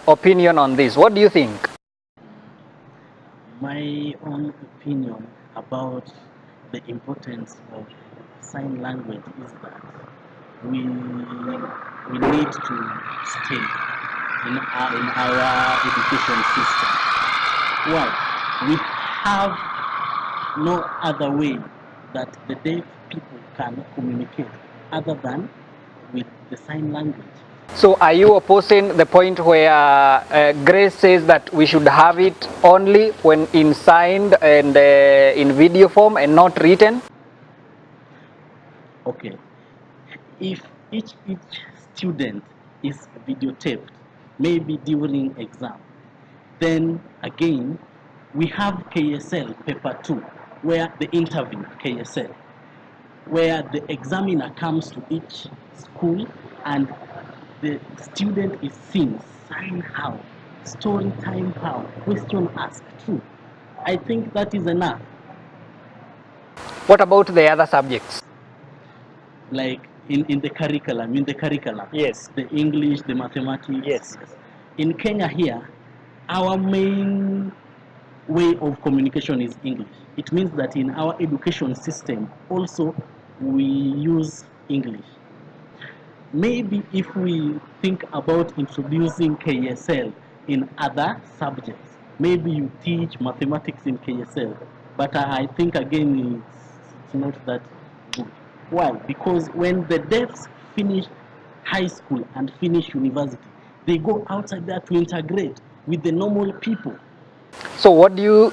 opinion on this. What do you think? My own opinion about the importance of sign language is that we need to stay in our education system. Why? We have no other way that the deaf people can communicate other than with the sign language. So are you opposing the point where Grace says that we should have it only when in signed and in video form and not written? Okay, if each student is videotaped, maybe during exam, then again we have KSL paper 2, where the interview KSL, where the examiner comes to each school and the student is seen, sign how, story time how, question asked through. I think that is enough. What about the other subjects? Like in the curriculum. Yes. The English, the mathematics. Yes. In Kenya here, our main way of communication is English. It means that in our education system also we use English. Maybe if we think about introducing KSL in other subjects, maybe you teach mathematics in KSL, but I think again it's not that good. Why? Because when the deafs finish high school and finish university, they go outside there to integrate with the normal people. So what do you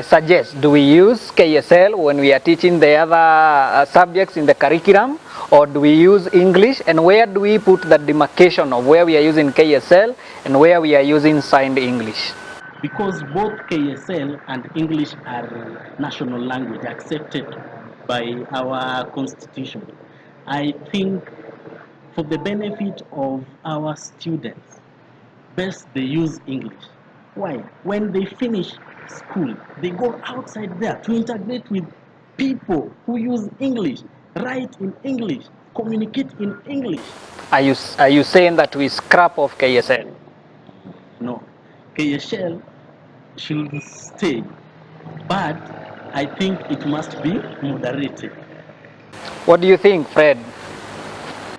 suggest? Do we use KSL when we are teaching the other subjects in the curriculum, or do we use English? And where do we put the demarcation of where we are using KSL and where we are using signed English? Because both KSL and English are national language accepted by our constitution, I think for the benefit of our students, best they use English. Why? When they finish school, they go outside there to integrate with people who use English, write in English, communicate in English. Are you saying that we scrap off KSL? No, KSL should stay, but I think it must be moderated. What do you think, Fred?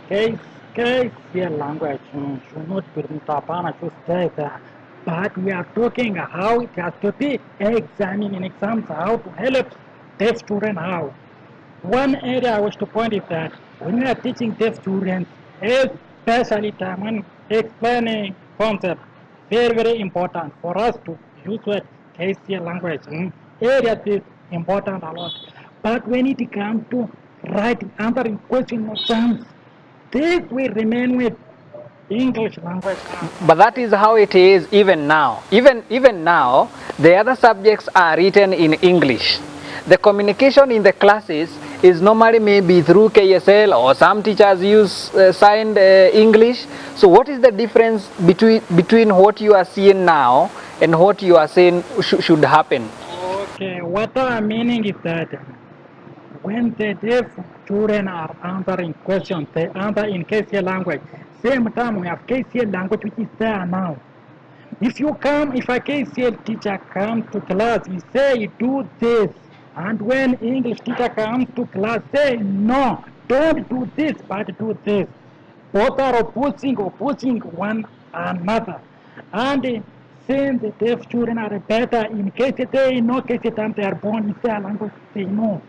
KCL language should not be Tapana to stay there. But we are talking how it has to be examined in exams, how to help deaf students how. One area I wish to point is that when we are teaching deaf students, especially time when explaining concepts, very important for us to use what KCL language. Area is important a lot. But when it comes to writing, answering question exams, this will remain with English language. But that is how it is even now. Even now, the other subjects are written in English. The communication in the classes is normally maybe through KSL, or some teachers use signed English. So what is the difference between what you are seeing now and what you are saying should happen? Okay, what I'm meaning is that when the deaf children are answering questions, they answer in KCL language. Same time we have KCL language which is there now. If a KCL teacher comes to class, he say do this. And when English teacher comes to class, say no, don't do this, but do this. Both are opposing one another. And since the deaf children are better in KCL, they know KCL time they are born in their language, they know.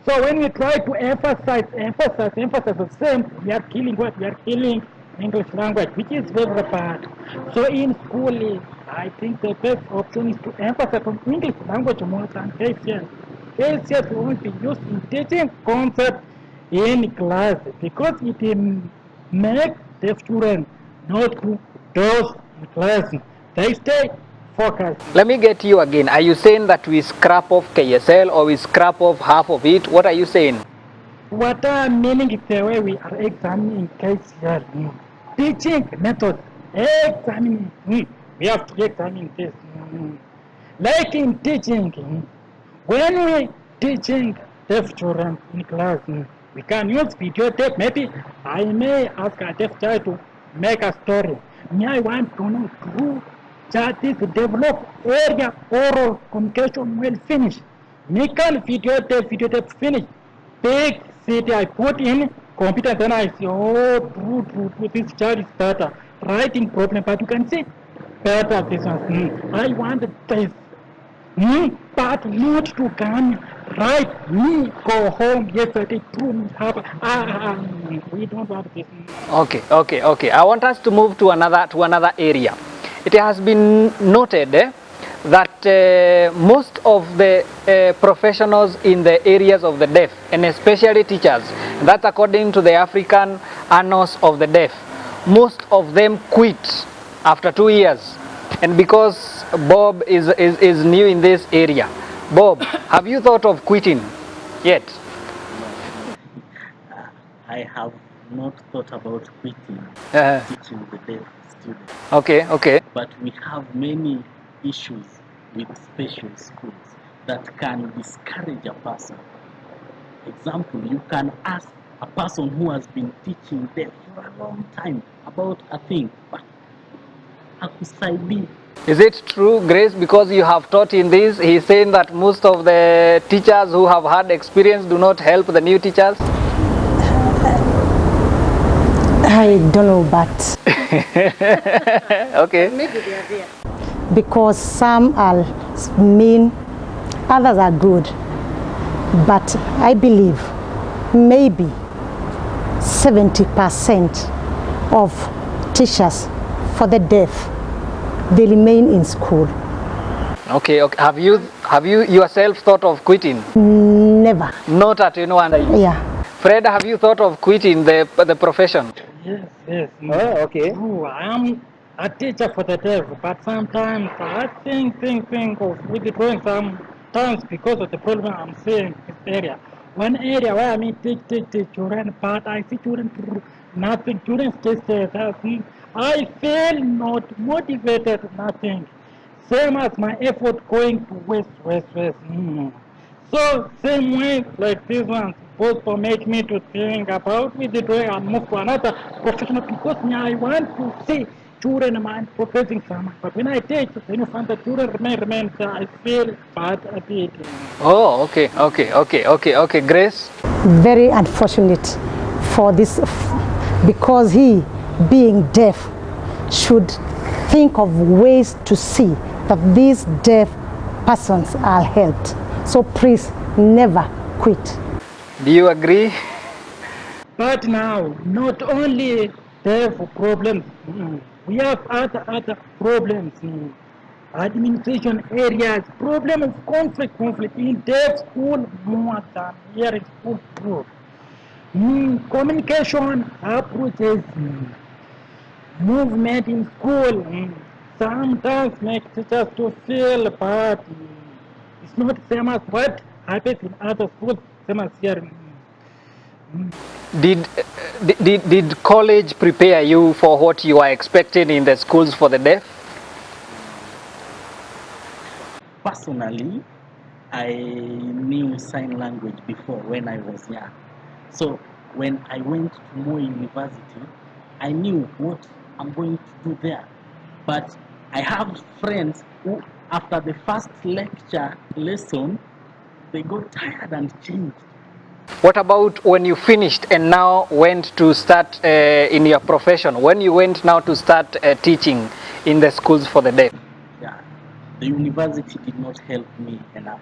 So when we try to emphasize the same, we are killing what? We are killing English language, which is very bad. So in school, I think the best option is to emphasize on English language more than KCL. KCL will be used in teaching concepts in class because it makes the students not to doze in class. They stay focused. Let me get you again. Are you saying that we scrap off KSL or we scrap off half of it? What are you saying? What I'm meaning is the way we are examining KCL. Teaching method, examining. We have to examine this. Like in teaching, when we teaching deaf children in class, we can use videotape. Maybe I may ask a deaf child to make a story. Me, I want to know through that is develop area oral communication will finish. Nickel videotape finish. Take city I put in computer, then I say, oh, true, this child is better. Writing problem, but you can see better this one. I want this. But not to come right. Me go home yesterday to have. We don't want this. Okay. I want us to move to another area. It has been noted that most of the professionals in the areas of the deaf, and especially teachers, that's according to the African Annals of the Deaf, most of them quit after 2 years. And because Bob is new in this area, Bob, have you thought of quitting yet? I have not thought about quitting teaching the deaf students. Okay. But we have many issues with special schools that can discourage a person. Example, you can ask a person who has been teaching deaf for a long time about a thing, but hakusaidii. Is it true, Grace, because you have taught in this, he's saying that most of the teachers who have had experience do not help the new teachers? I don't know, but okay. Maybe they are there. because some are mean, others are good. But I believe maybe 70% of teachers for the deaf, they remain in school. Okay. Have you yourself thought of quitting? Never. Not at anyone. Yeah. Fred, have you thought of quitting the profession? Yes. Oh, okay. True, I am a teacher for the deaf, but sometimes I think of withdrawing sometimes because of the problem I'm seeing in this area. One area where I mean teach children, but I see children nothing. Children just I feel not motivated, nothing. Same as my effort going to west. So same way like this one supposed to make me to think about withdrawing and move to another professional because me I want to see children mind progressing some. But when I teach, when you find the children remain there, I feel bad a bit. Oh, okay. Grace? Very unfortunate for this, because he, being deaf, should think of ways to see that these deaf persons are helped. So please never quit. Do you agree? But now, not only deaf problems, we have other problems. Administration areas, problem of conflict in deaf school more than here in school too. Communication approaches, movement in school, sometimes make teachers to feel bad. It's not the same as what happens in other schools, same as here. Did college prepare you for what you are expecting in the schools for the deaf? Personally, I knew sign language before when I was young. So when I went to Moi University, I knew what I'm going to do there. But I have friends who, after the first lesson, they got tired and changed. What about when you finished and now went to start in your profession? When you went now to start teaching in the schools for the deaf? Yeah, the university did not help me enough.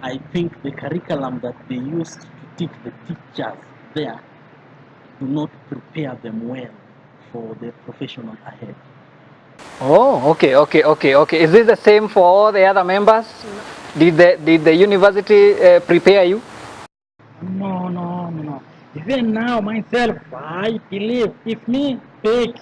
I think the curriculum that they used to teach the teachers there do not prepare them well for the professional ahead. Oh, okay. Is this the same for all the other members? Did the university prepare you? No. Even now myself, I believe if me take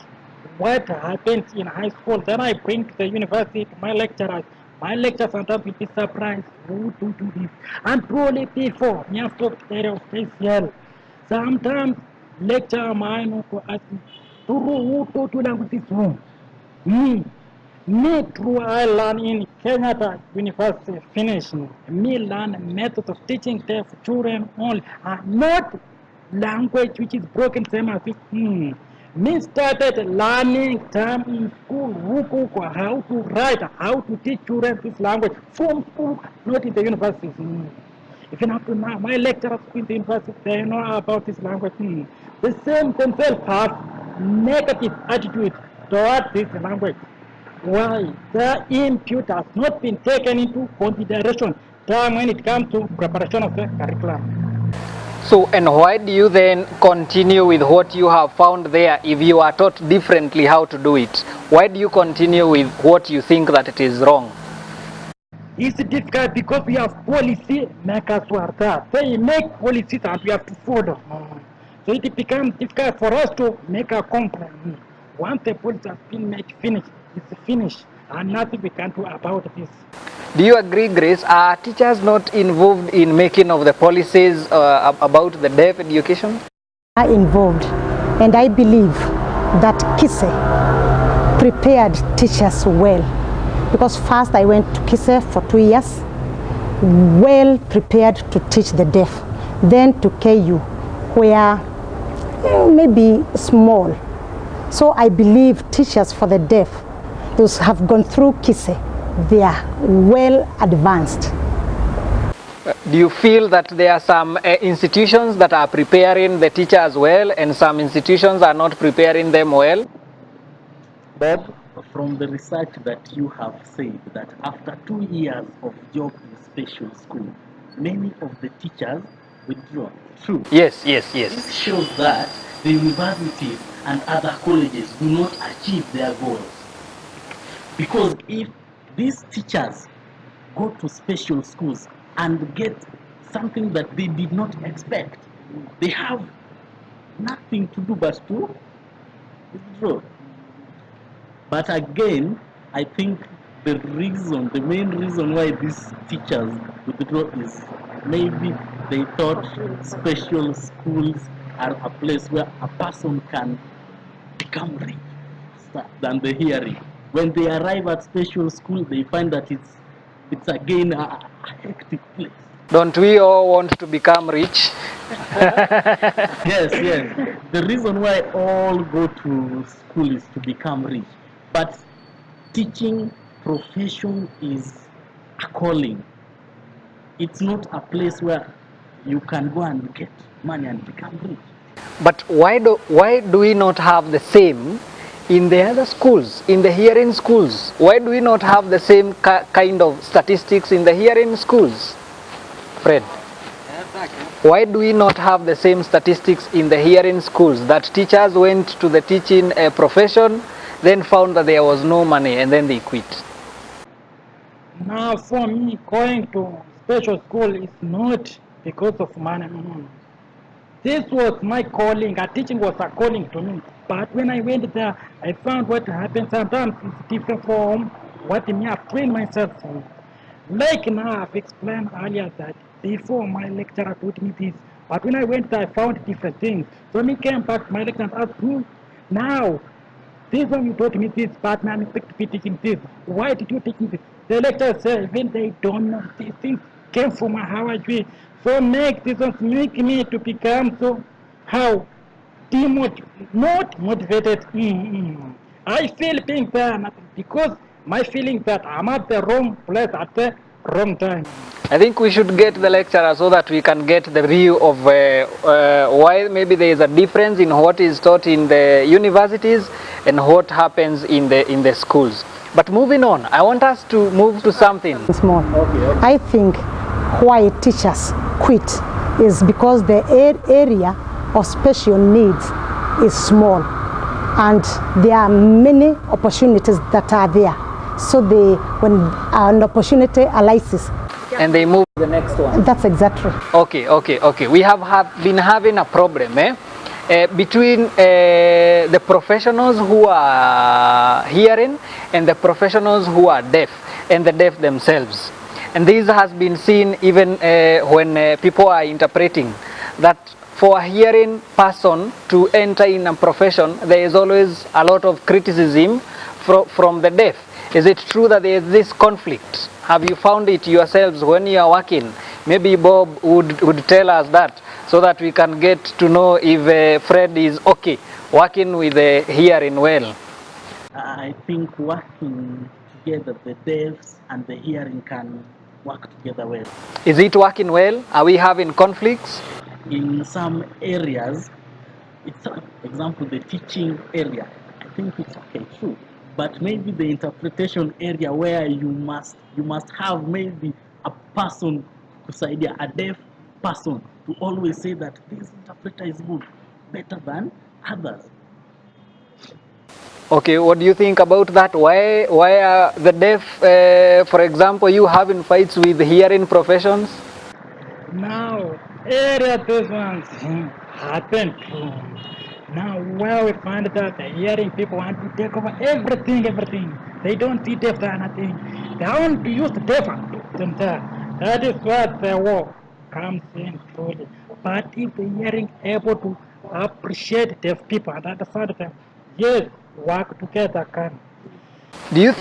what happens in high school, then I bring to the university to my lecturers. My lecturers sometimes will be surprised. Who do this? And truly before, me have talked area of KCL. Sometimes lecturer mine to ask me, who taught you language this room? Me through I learn in Kenyatta University finishing. Me learn methods of teaching deaf children only, and not language which is broken same as this. Me started learning time in school, how to write, how to teach children this language from school, not in the universities. Even up to now, my lecturers in the university, they know about this language. The same themselves have negative attitude towards this language. Why? The input has not been taken into consideration time when it comes to preparation of the curriculum. So, and why do you then continue with what you have found there if you are taught differently how to do it? Why do you continue with what you think that it is wrong? It's difficult because we have policy makers who are there. They make policies and we have to follow. So it becomes difficult for us to make a complaint. Once the policy has been made finished, it's finished and nothing we can do about this. Do you agree, Grace? Are teachers not involved in making of the policies about the deaf education? Are involved, and I believe that KISE prepared teachers well, because first I went to KISE for 2 years, well prepared to teach the deaf, then to KU, where maybe small. So I believe teachers for the deaf, those have gone through KISE, they are well advanced. Do you feel that there are some institutions that are preparing the teachers well and some institutions are not preparing them well? Bob, from the research that you have said that after 2 years of job in special school, many of the teachers withdraw. True. Yes. This shows that the universities and other colleges do not achieve their goals. Because if these teachers go to special schools and get something that they did not expect, they have nothing to do but to withdraw. But again, I think the main reason why these teachers withdraw is maybe they thought special schools are a place where a person can become rich than the hearing. When they arrive at special school, they find that it's again a hectic place. Don't we all want to become rich? Yes. The reason why all go to school is to become rich. But teaching profession is a calling. It's not a place where you can go and get money and become rich. But why do we not have the same in the other schools, in the hearing schools? Why do we not have the same kind of statistics in the hearing schools? Fred, why do we not have the same statistics in the hearing schools, that teachers went to the teaching profession, then found that there was no money and then they quit? Now for me, going to special school is not because of money. This was my calling. Teaching was a calling to me. But when I went there, I found what happened sometimes is different from what me I've trained myself for. Like now I've explained earlier that before my lecturer taught me this, but when I went there I found different things. So when I came back, my lecturer asked me, now, this one you taught me this, but now I'm expected to be teaching this. Why did you teach me this? The lecturer said, even they don't know, these things came from a Howard way. So make me to become so how not motivated. I feel being there because my feeling that I'm at the wrong place at the wrong time. I think we should get the lecturer so that we can get the view of why maybe there is a difference in what is taught in the universities and what happens in the schools. But moving on, I want us to move to something Small. Okay. I think why teachers quit is because the area of special needs is small and there are many opportunities that are there. So when an opportunity arises, and they move to the next one. that's exactly. Okay. We have been having a problem between the professionals who are hearing and the professionals who are deaf and the deaf themselves. And this has been seen even when people are interpreting that for a hearing person to enter in a profession, there is always a lot of criticism from the deaf. Is it true that there is this conflict? Have you found it yourselves when you are working? Maybe Bob would tell us that so that we can get to know if Fred is okay working with the hearing well? I think working together, the deafs and the hearing can work together well. Is it working well? Are we having conflicts? In some areas, it's example the teaching area. I think it's okay, true. But maybe the interpretation area where you must have maybe a person kusaidia, a deaf person to always say that this interpreter is good, better than others. Okay, what do you think about that? Why are the deaf, for example, you having fights with hearing professions? Now, area these ones happen too. Now, where we find that the hearing people want to take over everything. They don't see deaf or nothing. They want to use the deaf themselves. That is where the war comes in truly. But if the hearing able to appreciate deaf people and understand them, yes, work together can. Do you